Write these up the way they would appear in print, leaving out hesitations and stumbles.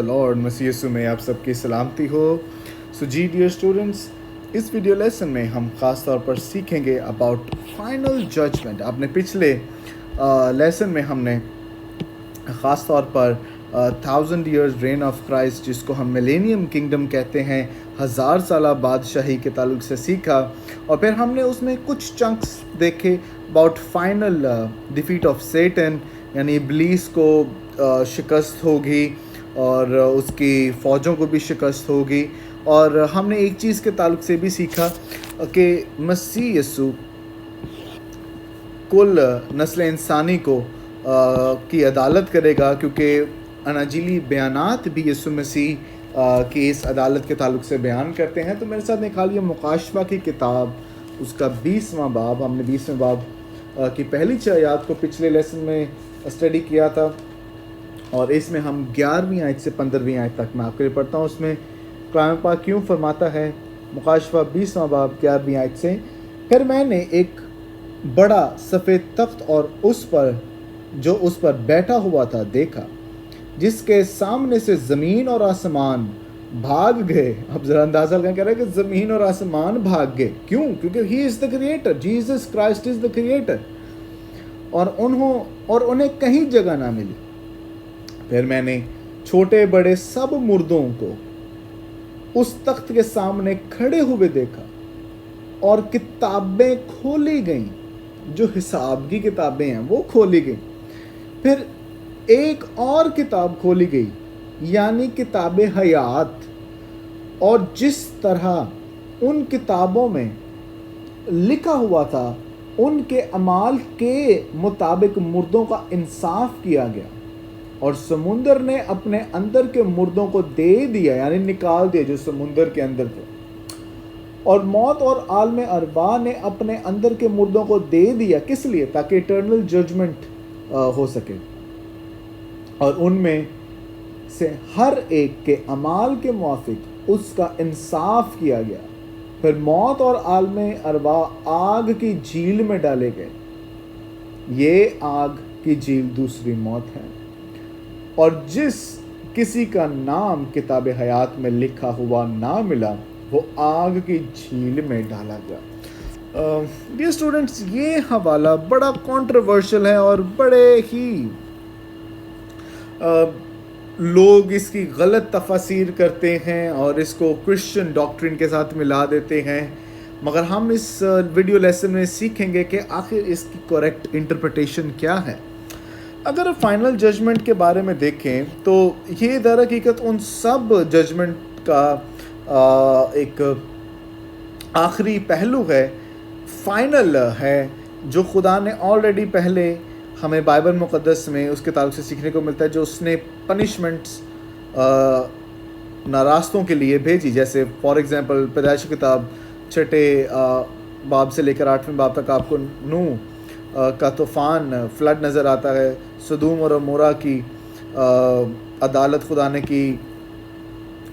Lord मसीह यीशु में आप सबकी सलामती हो। सो जी डियर स्टूडेंट्स, इस वीडियो लेसन में हम ख़ास तौर पर सीखेंगे अबाउट फाइनल जजमेंट। आपने पिछले लेसन में हमने ख़ास तौर पर 1000 ईयर्स रेन ऑफ क्राइस्ट, जिसको हम मिलेनियम किंगडम कहते हैं, 1000 साल बादशाही के ताल्लुक से सीखा। और फिर हमने उसमें कुछ चंक्स देखे about final defeat of Satan, यानी इब्लीस को शिकस्त होगी और उसकी फ़ौजों को भी शिकस्त होगी। और हमने एक चीज़ के ताल्लुक से भी सीखा कि मसीह यीशु कुल नस्ल इंसानी को की अदालत करेगा, क्योंकि अनाजीली बयानात भी यीशु मसीह की इस अदालत के ताल्लुक से बयान करते हैं। तो मेरे साथ निकालिए मुकाशवा की किताब, उसका 20वां बाब। हमने 20वें बाब की पहली 6 आयत को पिछले लेसन में स्टडी किया था, और इसमें हम 11वीं आयत से 15वीं आयत तक मैं आपके लिए पढ़ता हूँ। उसमें कलाम पाक क्यों फरमाता है, मुकाशवा 20वां बाब 11वीं आयत से, फिर मैंने एक बड़ा सफ़ेद तख्त और उस पर बैठा हुआ था देखा, जिसके सामने से ज़मीन और आसमान भाग गए। अब ज़रा अंदाज़ा लगाएं, कह रहा है कि ज़मीन और आसमान भाग गए। क्यों? क्योंकि he is the creator, Jesus Christ is the creator. और उन्हें कहीं जगह ना मिली। फिर मैंने छोटे बड़े सब मुर्दों को उस तख्त के सामने खड़े हुए देखा, और किताबें खोली गईं, जो हिसाब की किताबें हैं वो खोली गईं। फिर एक और किताब खोली गई, यानी किताबे हयात, और जिस तरह उन किताबों में लिखा हुआ था उनके अमाल के मुताबिक मुर्दों का इंसाफ किया गया। और समुंदर ने अपने अंदर के मुर्दों को दे दिया, यानी निकाल दिया जो समुंदर के अंदर थे। और मौत और आलम अरबा ने अपने अंदर के मुर्दों को दे दिया। किस लिए? ताकि इटर्नल जजमेंट हो सके, और उनमें से हर एक के अमाल के मुआफिक उसका इंसाफ किया गया। फिर मौत और आलम अरबा आग की झील में डाले गए। ये आग की झील दूसरी मौत है। और जिस किसी का नाम किताब हयात में लिखा हुआ ना मिला, वो आग की झील में डाला गया। डियर स्टूडेंट्स, ये हवाला बड़ा कंट्रोवर्शियल है, और बड़े ही लोग इसकी गलत तफसीर करते हैं और इसको क्रिश्चियन डॉक्ट्रिन के साथ मिला देते हैं। मगर हम इस वीडियो लेसन में सीखेंगे कि आखिर इसकी करेक्ट इंटरप्रिटेशन क्या है। अगर फाइनल जजमेंट के बारे में देखें तो ये दर हकीकत उन सब जजमेंट का एक आखिरी पहलू है, फाइनल है, जो खुदा ने ऑलरेडी पहले हमें बाइबल मुक़द्दस में उसके ताल्लुक से सीखने को मिलता है, जो उसने पनिशमेंट्स नारास्तों के लिए भेजी। जैसे फॉर एग्ज़ाम्पल पैदाइश की किताब 6 बाब से लेकर 8वें बाब तक आपको नूह का तूफ़ान, फ्लड नज़र आता है। सदूम और अमोरा की अदालत खुदा ने की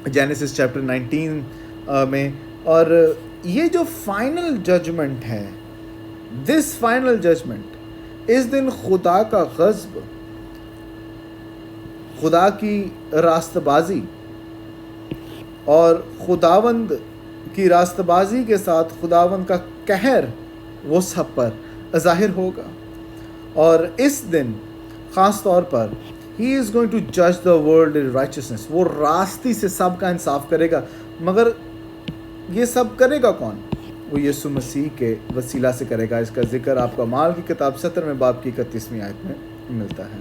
जेनेसिस चैप्टर 19 में। और ये जो फाइनल जजमेंट है, दिस फाइनल जजमेंट, इस दिन खुदा का ग़ज़ब, खुदा की रास्तबाजी, और खुदावंद की रास्तबाजी के साथ खुदावंद का कहर वो सब पर ज़ाहिर होगा। और इस दिन ख़ास तौर पर ही इज़ गोइंग टू जज द वर्ल्ड इन राइचसनेस, वो रास्ती से सब का इंसाफ करेगा। मगर ये सब करेगा कौन? वो यीशु मसीह के वसीला से करेगा। इसका जिक्र आपको अमाल की किताब 17वें बाब की 31वीं आयत में मिलता है।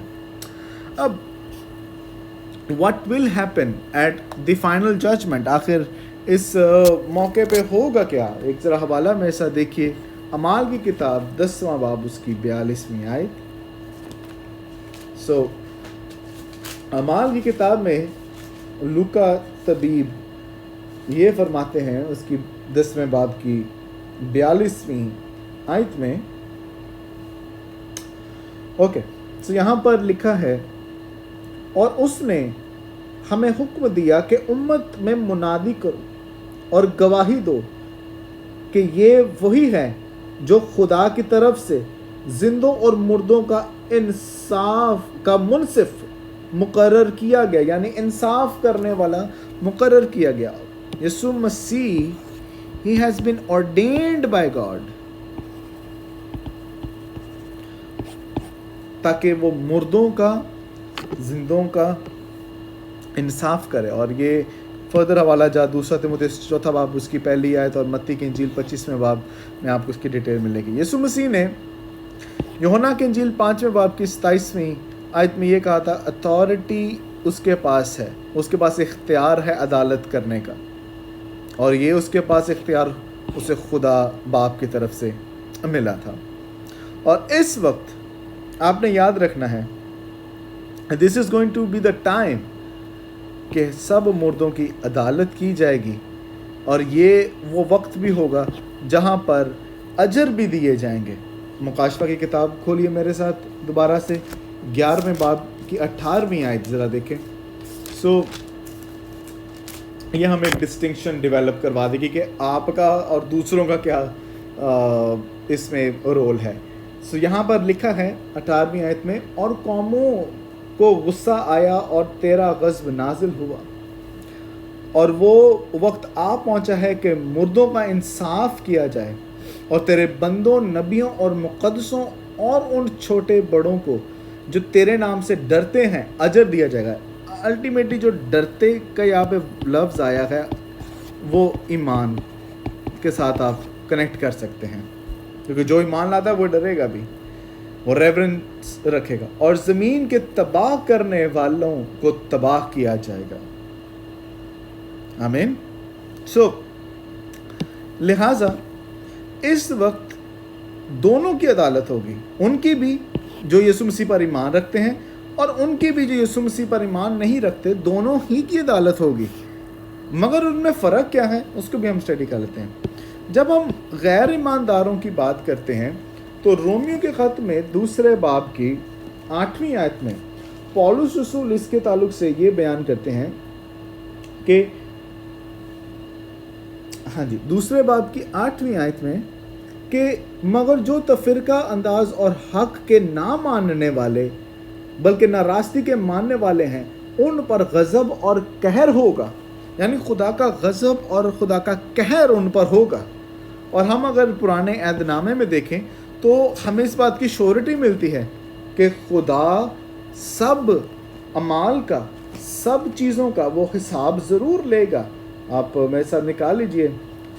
अब what will happen at the final judgement, आखिर इस मौके पे होगा क्या? एक ज़रा हवाला मेरे साथ देखिए, अमाल की किताब 10वां बाब उसकी 42वीं आयत। अमाल की किताब में लूका तबीब ये फरमाते हैं उसकी 10वें बाब की 42वीं आयत में। ओके, तो यहाँ पर लिखा है, और उसने हमें हुक्म दिया कि उम्मत में मुनादी करो और गवाही दो कि ये वही है जो खुदा की तरफ से जिंदों और मुर्दों का इंसाफ का मुनसिफ मुकर्रर किया गया, यानी इंसाफ करने वाला मुकर्रर किया गया। यीशु मसीह he has been ordained by God, ताकि वो मुर्दों का जिंदों का इंसाफ करे। और ये फर्दर हवाला जा 2 तिमुथियुस 4 बाब उसकी पहली आयत और मत्ती की इंजील 25वें बाब में आपको उसकी डिटेल मिलेगी। यीशु मसीह ने यूहन्ना की इंजील 5वें बाब की 27वीं आयत में ये कहा था, अथॉरिटी उसके पास है, उसके पास इख्तियार है अदालत करने का, और ये उसके पास इख्तियार उसे खुदा बाप की तरफ से मिला था। और इस वक्त आपने याद रखना है, this is going to be the time कि सब मुर्दों की अदालत की जाएगी, और ये वो वक्त भी होगा जहाँ पर अजर भी दिए जाएंगे। मुकाशफा की किताब खोलिए मेरे साथ दोबारा से, 11वें बाब की 18वीं आयत ज़रा देखें। ये हमें एक डिस्टिंक्शन डेवलप करवा देगी कि आपका और दूसरों का क्या इसमें रोल है। यहाँ पर लिखा है 18वीं आयत में, और कौमों को गुस्सा आया और तेरा गज़ब नाजिल हुआ, और वो वक्त आ पहुँचा है कि मुर्दों का इंसाफ किया जाए, और तेरे बंदों, नबियों और मुक़द्दसों और उन छोटे बड़ों को जो तेरे नाम से डरते हैं अजर दिया जाएगा। अल्टीमेटली जो डरते का यहाँ पे लफ्ज़ आया है वो ईमान के साथ आप कनेक्ट कर सकते हैं, क्योंकि जो ईमान लाता है वो डरेगा भी, वो रेवरेंस रखेगा, और ज़मीन के तबाह करने वालों को तबाह किया जाएगा। आमीन। लिहाजा इस वक्त दोनों की अदालत होगी, उनकी भी जो यीशु मसीह पर ईमान रखते हैं और उनकी भी जो यीशु मसीह पर ईमान नहीं रखते, दोनों ही की अदालत होगी। मगर उनमें फ़र्क क्या है उसको भी हम स्टडी कर लेते हैं। जब हम गैर ईमानदारों की बात करते हैं तो रोमियो के ख़त में 2 बाब की 8वीं आयत में पौलुस रसूल इसके ताल्लुक से ये बयान करते हैं कि 2 बाब की 8वीं आयत में कि मगर जो तफिरका अंदाज और हक के ना मानने वाले बल्कि नाराज़गी के मानने वाले हैं, उन पर गज़ब और कहर होगा। यानी खुदा का गज़ब और खुदा का कहर उन पर होगा। और हम अगर पुराने अहदनामे में देखें तो हमें इस बात की श्योरिटी मिलती है कि खुदा सब अमाल का, सब चीज़ों का वो हिसाब ज़रूर लेगा। आप मेरे साथ निकाल लीजिए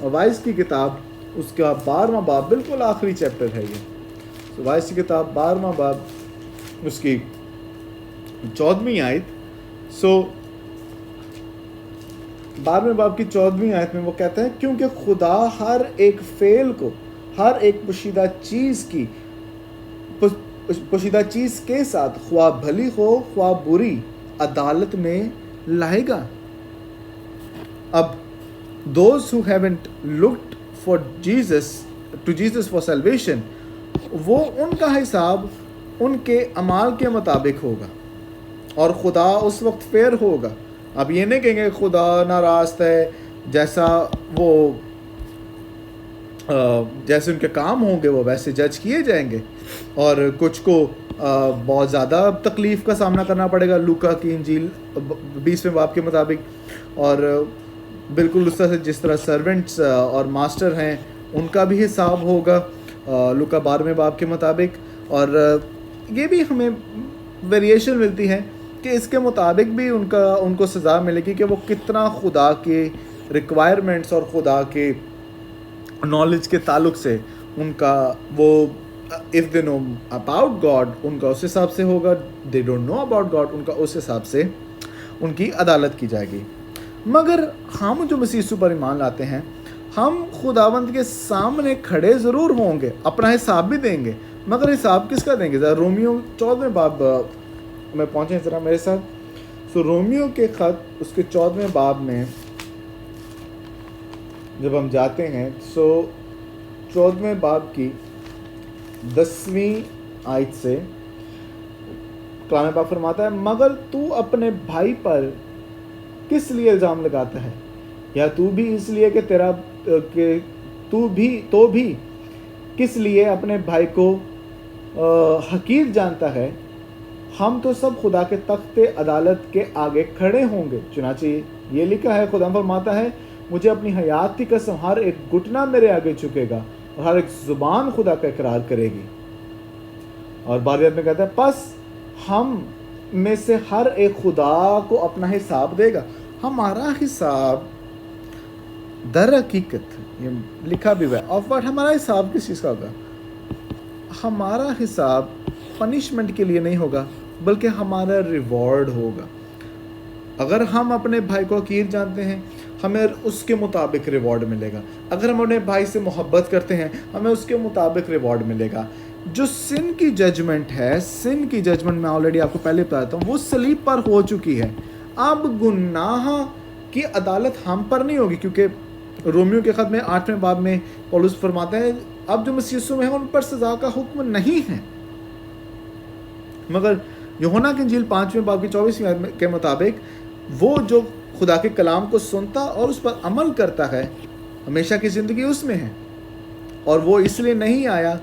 वाइस की किताब, उसका 12वां बाब, बिल्कुल आखिरी चैप्टर है ये। तो वाइस की किताब 12वां बाब, उसकी 14वीं आयत। 12वें बाब की 14वीं आयत में वो कहते हैं, क्योंकि खुदा हर एक फेल को, हर एक पोशीदा चीज़ के साथ, ख्वाह भली हो ख्वाह बुरी, अदालत में लाएगा। अब those who haven't looked for Jesus for salvation, वो उनका हिसाब उनके अमाल के मुताबिक होगा, और खुदा उस वक्त फेयर होगा। अब ये नहीं कहेंगे खुदा नाराज़ है, जैसा वो जैसे उनके काम होंगे वो वैसे जज किए जाएंगे, और कुछ को बहुत ज़्यादा तकलीफ़ का सामना करना पड़ेगा लूका की इंजील 20वें बाब के मुताबिक, और बिल्कुल उस तरह से जिस तरह सर्वेंट्स और मास्टर हैं उनका भी हिसाब होगा लूका 12वें बाब के मुताबिक। और ये भी हमें वेरिएशन मिलती है कि इसके मुताबिक भी उनको सज़ा मिलेगी कि वो कितना खुदा के रिक्वायरमेंट्स और खुदा के नॉलेज के ताल्लुक से उनका वो, if they know about God उनका उस हिसाब से होगा, they don't know about God उनका उस हिसाब से उनकी अदालत की जाएगी। मगर हम जो मसीह यीशु पर ईमान लाते हैं, हम खुदावंद के सामने खड़े ज़रूर होंगे, अपना हिसाब भी देंगे, मगर हिसाब किसका देंगे? ज़रा रोमियो 14वें बाब में पहुँचे ज़रा मेरे साथ। रोमियो के ख़त उसके 14वें बाब में जब हम जाते हैं 14वें बाब की 10वीं आयत से कलाम पाक फरमाता है, मगर तू अपने भाई पर किस लिए इल्ज़ाम लगाता है? या तू भी इसलिए कि तेरा कि तू भी किस लिए अपने भाई को हकीर जानता है? हम तो सब खुदा के तख्ते अदालत के आगे खड़े होंगे। चुनांचे ये लिखा है, खुदा फरमाता है, मुझे अपनी हयात की कसम, हर एक घुटना मेरे आगे झुकेगा और हर एक जुबान खुदा का इकरार करेगी। और बारियत में कहता है, बस हम में से हर एक खुदा को अपना हिसाब देगा। हमारा हिसाब दर हकीकत, ये लिखा भी हुआ है, ऑफ बट हमारा हिसाब किस चीज़ का होगा? हमारा हिसाब पनिशमेंट के लिए नहीं होगा, बल्कि हमारा रिवॉर्ड होगा। अगर हम अपने भाई को हकीर जानते हैं, हमें उसके मुताबिक रिवॉर्ड मिलेगा। अगर हम अपने भाई से मोहब्बत करते हैं, हमें उसके मुताबिक रिवॉर्ड मिलेगा। जो सिन की जजमेंट है, सिन की जजमेंट मैं ऑलरेडी आपको पहले बताता हूँ, वो सलीब पर हो चुकी है। अब गुनाह की अदालत हम पर नहीं होगी, क्योंकि रोमियो के खत में 8वें बाब में पौलुस फरमाते हैं, अब जो मसीह यीशु में है उन पर सज़ा का हुक्म नहीं है। मगर यूहन्ना की इंजील 5वें बाब की 24वीं आयत के मुताबिक वो जो खुदा के कलाम को सुनता और उस पर अमल करता है, हमेशा की ज़िंदगी उसमें है। और वो इसलिए नहीं आया,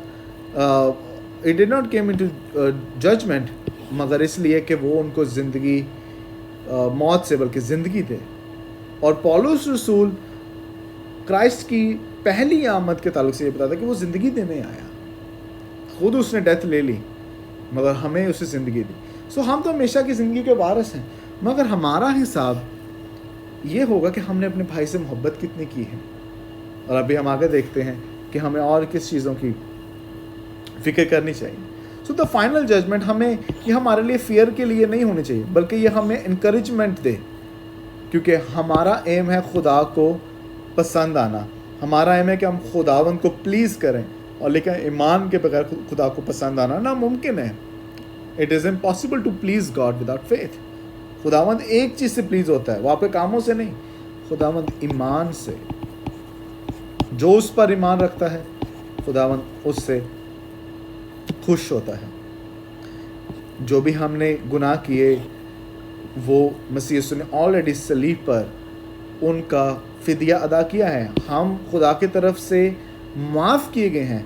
it did not came into judgement, मगर इसलिए कि वो उनको ज़िंदगी मौत से बल्कि ज़िंदगी दे। और पौलुस रसूल क्राइस्ट की पहली आमद के ताल्लुक से ये बताता है कि वो ज़िंदगी देने आया, खुद उसने डेथ ले ली मगर हमें उसे ज़िंदगी दी। सो हम तो हमेशा की ज़िंदगी के वारिस हैं, मगर हमारा हिसाब ये होगा कि हमने अपने भाई से मोहब्बत कितनी की है। और अभी हम आगे देखते हैं कि हमें और किस चीज़ों की फ़िक्र करनी चाहिए। सो द फाइनल जजमेंट हमें ये हमारे लिए फियर के लिए नहीं होनी चाहिए, बल्कि ये हमें इंकरेजमेंट दे, क्योंकि हमारा एम है खुदा को पसंद आना। हमारा एम है कि हम खुदावंद को प्लीज़ करें, और लेकिन ईमान के बगैर खुदा को पसंद आना नामुमकिन है। It is impossible to please God without faith. खुदावंद एक चीज़ से प्लीज़ होता है, वो आपके कामों से नहीं, खुदावंद ईमान से। जो उस पर ईमान रखता है, खुदावंद उससे खुश होता है। जो भी हमने गुनाह किए वो मसीह यीशु ने ऑलरेडी सलीब पर उनका फिदिया अदा किया है। हम खुदा की तरफ से माफ़ किए गए हैं।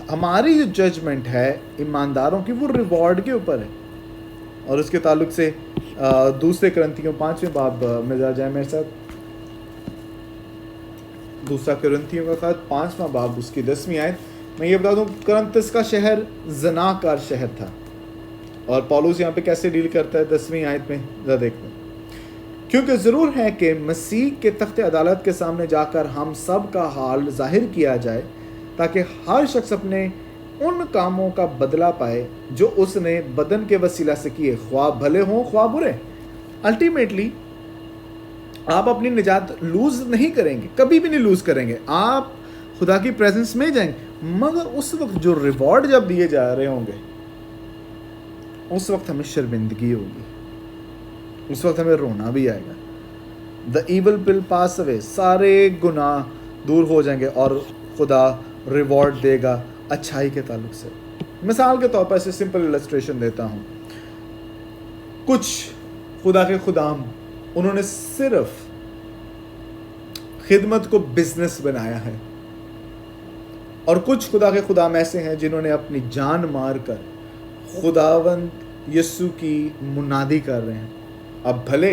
हमारी जो जजमेंट है ईमानदारों की, वो रिवॉर्ड के ऊपर है। और उसके ताल्लुक से दूसरे करंथियों 5वें बाब में जा जाए मेरे साथ, दूसरा करंथियों का खत 5वां बाब उसकी 10वीं आयत। मैं ये बता दूं, करंथस का शहर ज़नाकार शहर था, और पौलुस यहाँ पे कैसे डील करता है 10वीं आयत में, ज़रा देखते हैं। क्योंकि ज़रूर है कि मसीह के तख्ते अदालत के सामने जाकर हम सब का हाल जाहिर किया जाए, ताकि हर शख्स अपने उन कामों का बदला पाए जो उसने बदन के वसीला से किए, ख्वाह भले हों ख्वाह बुरे। अल्टीमेटली आप अपनी निजात लूज़ नहीं करेंगे, कभी भी नहीं लूज़ करेंगे। आप खुदा की प्रेजेंस में जाएंगे, मगर उस वक्त जो रिवॉर्ड जब दिए जा रहे होंगे, उस वक्त हमें शर्मिंदगी होगी, उस वक्त हमें रोना भी आएगा। The evil will pass away, सारे गुनाह दूर हो जाएंगे और खुदा रिवॉर्ड देगा अच्छाई के ताल्लुक से। मिसाल के तौर पर ऐसे सिंपल इलस्ट्रेशन देता हूँ। कुछ खुदा के खुदाम, उन्होंने सिर्फ खिदमत को बिजनेस बनाया है, और कुछ खुदा के खुदाम ऐसे हैं जिन्होंने अपनी जान मार कर खुदावंद यीशु की मुनादी कर रहे हैं। अब भले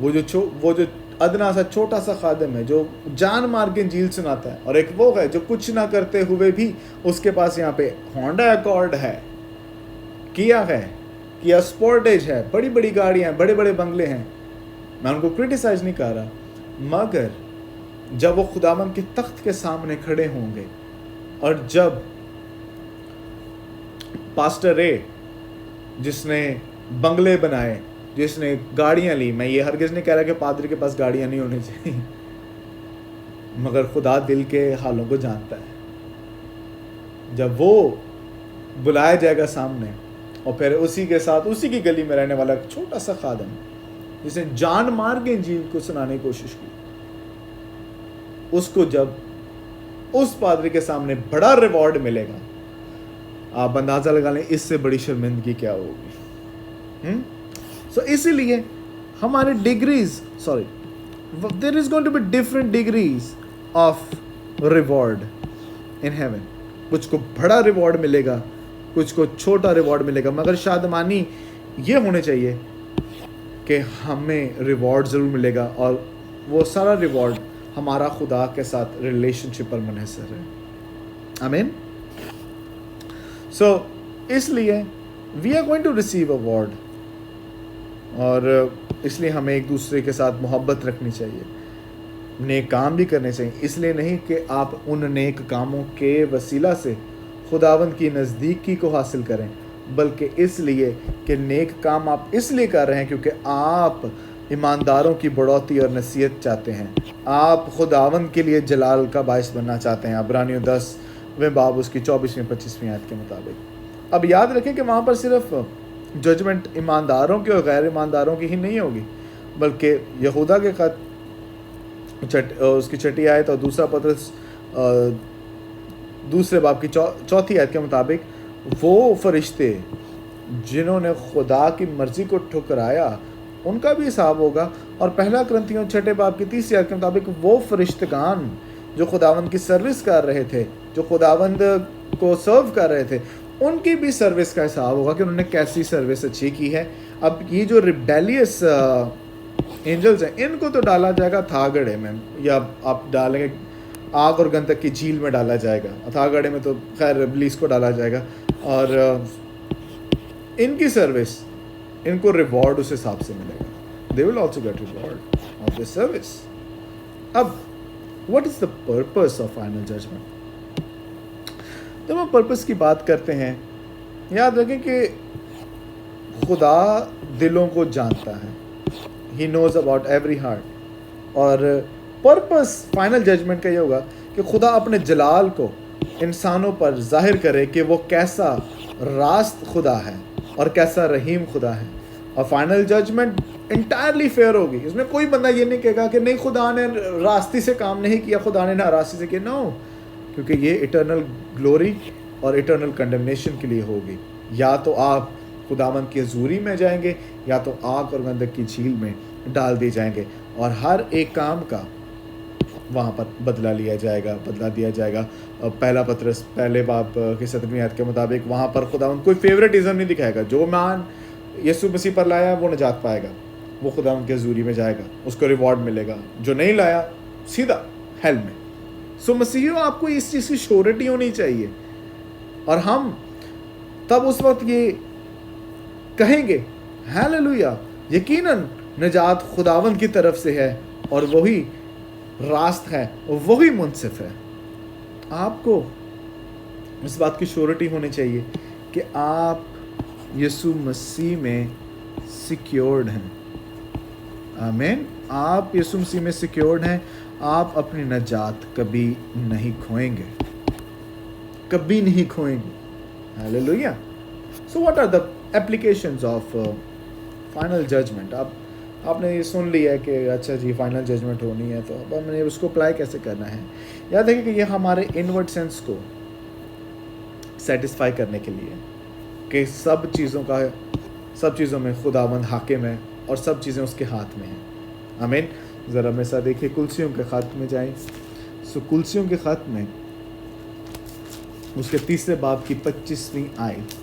वो जो अदना सा छोटा सा खादिम है जो जान मार के इंजील सुनाता है, और एक वो है जो कुछ ना करते हुए भी उसके पास यहाँ पे होंडा अकॉर्ड है, किया स्पोर्टेज है, बड़ी बड़ी गाड़ियाँ हैं, बड़े बड़े बंगले हैं। मैं उनको क्रिटिसाइज नहीं कर रहा, मगर जब वो खुदावंद के तख्त के सामने खड़े होंगे, और जब पास्टर रे जिसने बंगले बनाए, जिसने गाड़ियाँ ली, मैं ये हरगिज़ नहीं कह रहा कि पादरी के पास गाड़ियाँ नहीं होनी चाहिए, मगर खुदा दिल के हालों को जानता है। जब वो बुलाया जाएगा सामने, और फिर उसी के साथ उसी की गली में रहने वाला एक छोटा सा खादम जिसने जान मार के इंजील को सुनाने की कोशिश की, उसको जब उस पादरी के सामने बड़ा रिवॉर्ड मिलेगा, आप अंदाजा लगा लें इससे बड़ी शर्मिंदगी क्या होगी। सो इसीलिए हमारे degrees, there is going to be different degrees of reward in heaven. कुछ को बड़ा रिवॉर्ड मिलेगा कुछ को छोटा रिवॉर्ड मिलेगा, मगर शादमानी ये होने चाहिए कि हमें रिवॉर्ड ज़रूर मिलेगा और वो सारा रिवॉर्ड हमारा खुदा के साथ रिलेशनशिप पर मुनहसर है। आमीन। सो इसलिए we are going to receive award, और इसलिए हमें एक दूसरे के साथ मोहब्बत रखनी चाहिए, नेक काम भी करने चाहिए। इसलिए नहीं कि आप उन नेक कामों के वसीला से खुदावंद की नज़दीकी को हासिल करें, बल्कि इसलिए कि नेक काम आप इसलिए कर रहे हैं क्योंकि आप ईमानदारों की बढ़ोतरी और नसीहत चाहते हैं, आप खुदावंद के लिए जलाल का बायस बनना चाहते हैं। इब्रानियों 10वें बाब उसकी 24वीं 25वीं आयत के मुताबिक। अब याद रखें कि वहाँ पर सिर्फ जजमेंट ईमानदारों की और गैर ईमानदारों की ही नहीं होगी, बल्कि यहूदा के खत उसकी 6ठी आयत और दूसरा पत्रस दूसरे बाब की 4थी आयत के मुताबिक वो फरिश्ते जिन्होंने खुदा की मर्ज़ी को ठुकराया उनका भी हिसाब होगा। और पहला करंथियों 6 बाब की 30 आयत के मुताबिक वो फरिश्तगान जो खुदावंद की सर्विस कर रहे थे, जो खुदावंद को सर्व कर रहे थे, उनकी भी सर्विस का हिसाब होगा कि उन्होंने कैसी सर्विस अच्छी की है। अब ये जो रिबेलियस एंजल्स हैं, इनको तो डाला जाएगा अथाहगढ़े में, या आप डालेंगे आग और गंधक की झील में डाला जाएगा। अथाहगढ़े में तो खैर इब्लीस को डाला जाएगा, और इनकी सर्विस, इनको रिवॉर्ड उस हिसाब से मिलेगा। They will also get reward of this service. अब what is the purpose of final judgment? जब हम पर्पस की बात करते हैं, याद रखें कि खुदा दिलों को जानता है, he knows about every heart. और पर्पस फाइनल जजमेंट का ये होगा कि खुदा अपने जलाल को इंसानों पर जाहिर करे कि वो कैसा रास्त खुदा है और कैसा रहीम खुदा है। और फाइनल जजमेंट इंटायरली फेयर होगी। इसमें कोई बंदा ये नहीं कहेगा कि नहीं खुदा ने रास्ती से काम नहीं किया, खुदा ने नारास्ती से किया। नो, क्योंकि ये इटर्नल ग्लोरी और इटर्नल कंडेमनेशन के लिए होगी। या तो आप खुदावंद की हजूरी में जाएंगे, या तो आग और गंधक की झील में डाल दिए जाएंगे, और हर एक काम का वहाँ पर बदला लिया जाएगा, बदला दिया जाएगा। पहला पत्रस पहले बाब की 17वीं आयत के मुताबिक वहाँ पर खुदावंद कोई फेवरेटिज्म नहीं दिखाएगा। जो मान यीशु मसीह पर लाया वो निजात पाएगा, वो खुदावंद की हजूरी में जाएगा, उसको रिवॉर्ड मिलेगा। जो नहीं लाया सीधा हेल में। सो मसीहियों, आपको इस चीज़ की श्योरिटी होनी चाहिए, और हम तब उस वक्त ये कहेंगे हालेलुया, यकीनन निजात खुदावंद की तरफ से है, और वही रास्त है, वही मुनसिफ है। आपको इस बात की श्योरिटी होनी चाहिए कि आप यीशु मसीह में सिक्योर्ड हैं। आमीन। आप यीशु मसीह में सिक्योर्ड हैं। आप अपनी नजात कभी नहीं खोएंगे, कभी नहीं खोएंगे। Hallelujah. So what are the applications of final judgment? आपने ये सुन लिया है कि अच्छा जी फाइनल जजमेंट होनी है, तो अब हमने उसको अप्लाई कैसे करना है? याद रखिए कि ये हमारे इनवर्ड सेंस को सेटिस्फाई करने के लिए, कि सब चीज़ों में खुदावंद हाकिम है और सब चीज़ें उसके हाथ में हैं। आमीन। ज़रा मेरे साथ देखिए, कुलसियों के ख़त में जाएं। सो कुलसियों के ख़त में उसके 3 बाब की 25वीं आयत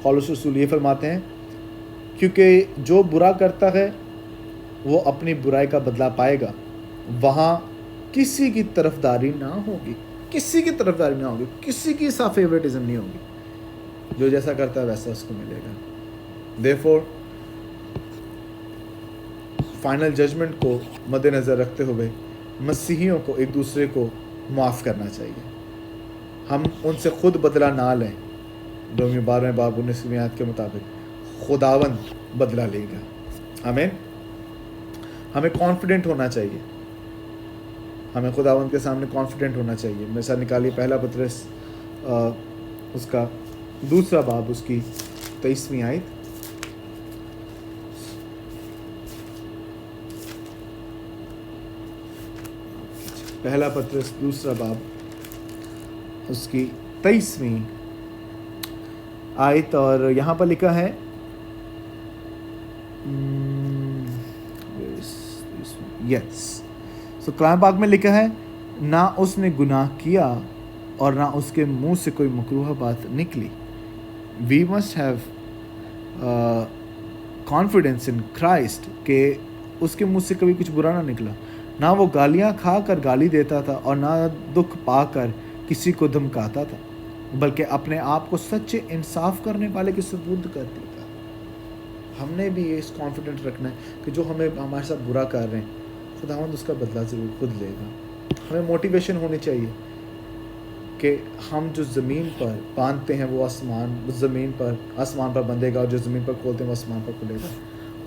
पौलुस रसूल ये फरमाते हैं, क्योंकि जो बुरा करता है वो अपनी बुराई का बदला पाएगा, वहाँ किसी की तरफदारी ना होगी, किसी की तरफदारी ना होगी, किसी की सा फेवरेटिज्म नहीं होगी। जो जैसा करता है वैसा उसको मिलेगा। देयरफॉर फाइनल जजमेंट को मद्देनज़र रखते हुए मसीहियों को एक दूसरे को माफ़ करना चाहिए। हम उनसे खुद बदला ना लें। रोमियो 12वें बाब 19वीं आयत के मुताबिक खुदावंद बदला लेगा। आमीन। हमें कॉन्फिडेंट होना चाहिए, हमें खुदावंद के सामने कॉन्फिडेंट होना चाहिए। मेरे साथ निकालिए पहला पत्रस उसका 2 बाब उसकी 23वीं आयत। पहला पत्रस 2 बाब उसकी 23वीं आयत, और यहाँ पर लिखा है यस। सो कलाम पाक में लिखा है, ना उसने गुनाह किया और ना उसके मुंह से कोई मकरूह बात निकली। We must have confidence in Christ कि उसके मुंह से कभी कुछ बुरा ना निकला। ना वो गालियां खा कर गाली देता था और ना दुख पाकर किसी को धमकाता था, बल्कि अपने आप को सच्चे इंसाफ करने वाले के सुपुर्द कर देता। हमने भी ये कॉन्फिडेंट रखना है कि जो हमें हमारे साथ बुरा कर रहे हैं खुदावंद उसका बदला ज़रूर खुद लेगा। हमें मोटिवेशन होनी चाहिए कि हम जो ज़मीन पर बांधते हैं वो ज़मीन पर आसमान पर बंधेगा, और जो ज़मीन पर खोलते हैं वो आसमान पर खुलेगा,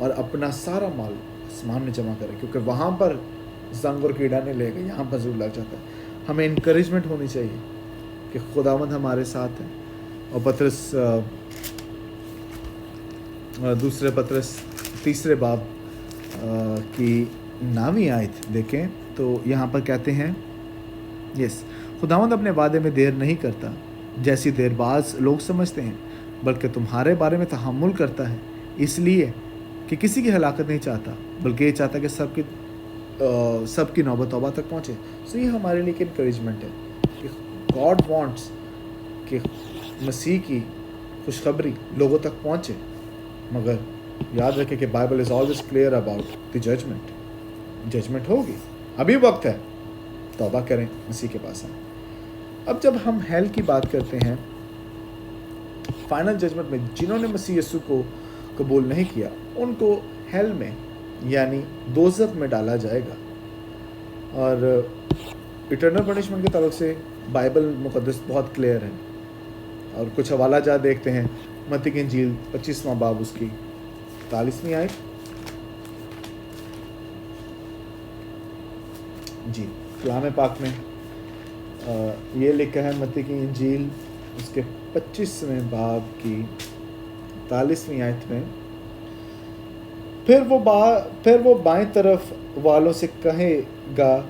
और अपना सारा माल आसमान में जमा करें, क्योंकि वहाँ पर जंग और कीड़ा नहीं लेगा, यहाँ पर ज़रूर लग जाता है। हमें इनकरेजमेंट होनी चाहिए कि खुदावंद हमारे साथ है। और पतरस दूसरे पतरस तीसरे बाब की 9वीं आयत देखें तो यहाँ पर कहते हैं, यस, खुदावंद अपने वादे में देर नहीं करता जैसी देरबाज लोग समझते हैं, बल्कि तुम्हारे बारे में तहम्मुल करता है, इसलिए कि किसी की हलाकत नहीं चाहता, बल्कि ये चाहता कि सबकी नौबत तौबा तक पहुँचे। सो ये हमारे लिए एक इनकरेजमेंट है कि गॉड वांट्स कि मसीह की खुशखबरी लोगों तक पहुँचे, मगर याद रखें कि Bible is always clear about the judgement होगी, अभी वक्त है, तौबा करें, मसीह के पास आए। अब जब हम हेल की बात करते हैं, फाइनल जजमेंट में जिन्होंने मसीह यीशु को कबूल नहीं किया उनको हेल में यानी दोज़ख में डाला जाएगा। और इटर्नल पनिशमेंट के ताल्लुक से बाइबल मुक़द्दस बहुत क्लियर है, और कुछ हवाला जात देखते हैं। मत्ती की इंजील 25वां बाब उसकी 41वीं आयत, जी कलाम पाक में ये लिखा है, मत्ती की इंजील उसके 25वें बाब की 41वीं आयत में, फिर वो बाएं तरफ वालों से कहेगा,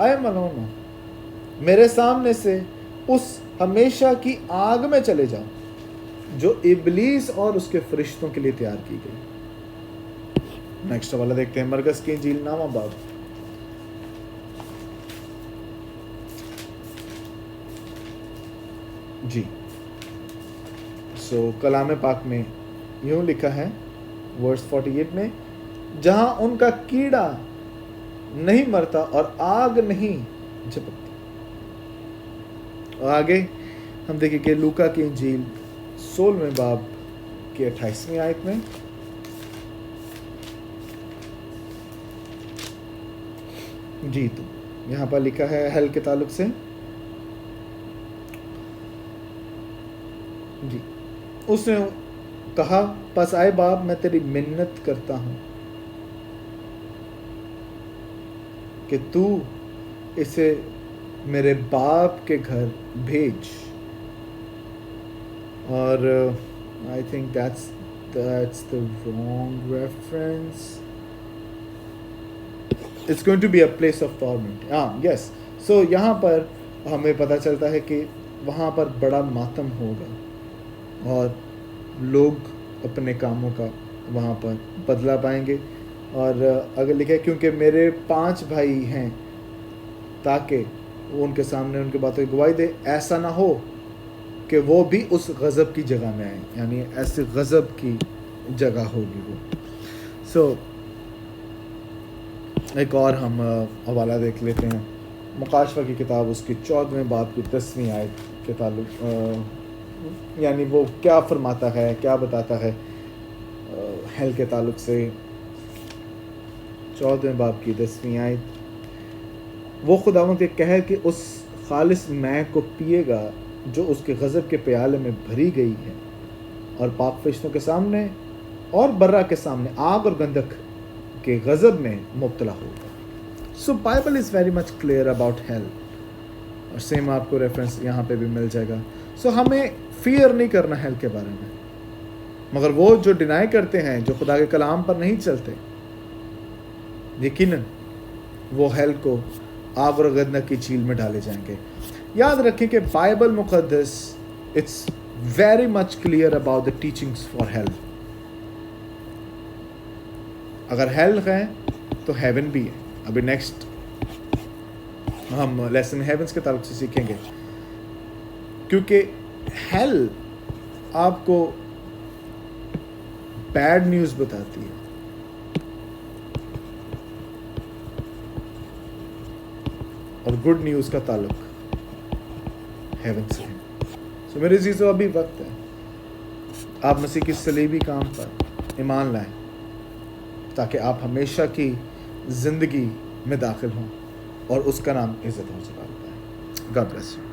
आए मलोनो, मेरे सामने से उस हमेशा की आग में चले जाओ जो इब्लीस और उसके फरिश्तों के लिए तैयार की गई। नेक्स्ट वाला देखते हैं, मरकस की इंजील 9वां बाब, जी कलाम पाक में यूं लिखा है वर्स 48 में, जहां उनका कीड़ा नहीं मरता और आग नहीं झपकती। और आगे हम देखेंगे लूका की इंजील 16वें बाब की 28वीं आयत में, जी तो यहाँ पर लिखा है हेल के ताल्लुक से, जी उसने कहा, बस आए बाप, मैं तेरी मिन्नत करता हूँ कि तू इसे मेरे बाप के घर भेज। और I think that's the wrong reference, it's going to be a place of torment. हाँ यस, सो यहाँ पर हमें पता चलता है कि वहाँ पर बड़ा मातम होगा और लोग अपने कामों का वहाँ पर बदला पाएंगे। और अगर लिखा है, क्योंकि मेरे 5 भाई हैं, ताकि वो उनके सामने उनकी बातों की गवाही दे, ऐसा ना हो कि वो भी उस गज़ब की जगह में आए, यानी ऐसे गज़ब की जगह होगी वो। सो एक और हम हवाला देख लेते हैं, मुकाशवा की किताब उसकी 14वें बाब की 10वीं आयत के ताल्लुक, यानी वो क्या फरमाता है, क्या बताता है हेल के ताल्लुक से। 14वें बाब की 10वीं आयत, वो खुदावंद के कह कि उस खालिस मैं को पिएगा जो उसके गज़ब के प्याले में भरी गई है, और पाक फरिश्तों के सामने और बर्रा के सामने आग और गंधक के गज़ब में मुब्तला होगा। So Bible is very much clear about hell, और सेम आपको रेफरेंस यहाँ पे भी मिल जाएगा। सो हमें फियर नहीं करना हेल के बारे में, मगर वो जो डिनाई करते हैं, जो खुदा के कलाम पर नहीं चलते, यकीनन वो हेल को आग और गंधक की झील में डाले जाएंगे। याद रखें कि बाइबल मुक़द्दस it's very much clear about the teachings for hell. अगर हेल है तो हेवन भी है। अभी नेक्स्ट हम लेसन हेवंस के ताल्लुक से सीखेंगे کیونکہ ہیل آپ کو بیڈ نیوز بتاتی ہے، اور گڈ نیوز کا تعلق ہیون سے ہے۔ سو میرے عزیزو، ابھی وقت ہے آپ مسیح کی صلیبی کام پر ایمان لائیں تاکہ آپ ہمیشہ کی زندگی میں داخل ہوں اور اس کا نام عزت و جلال پائیں۔ God bless you.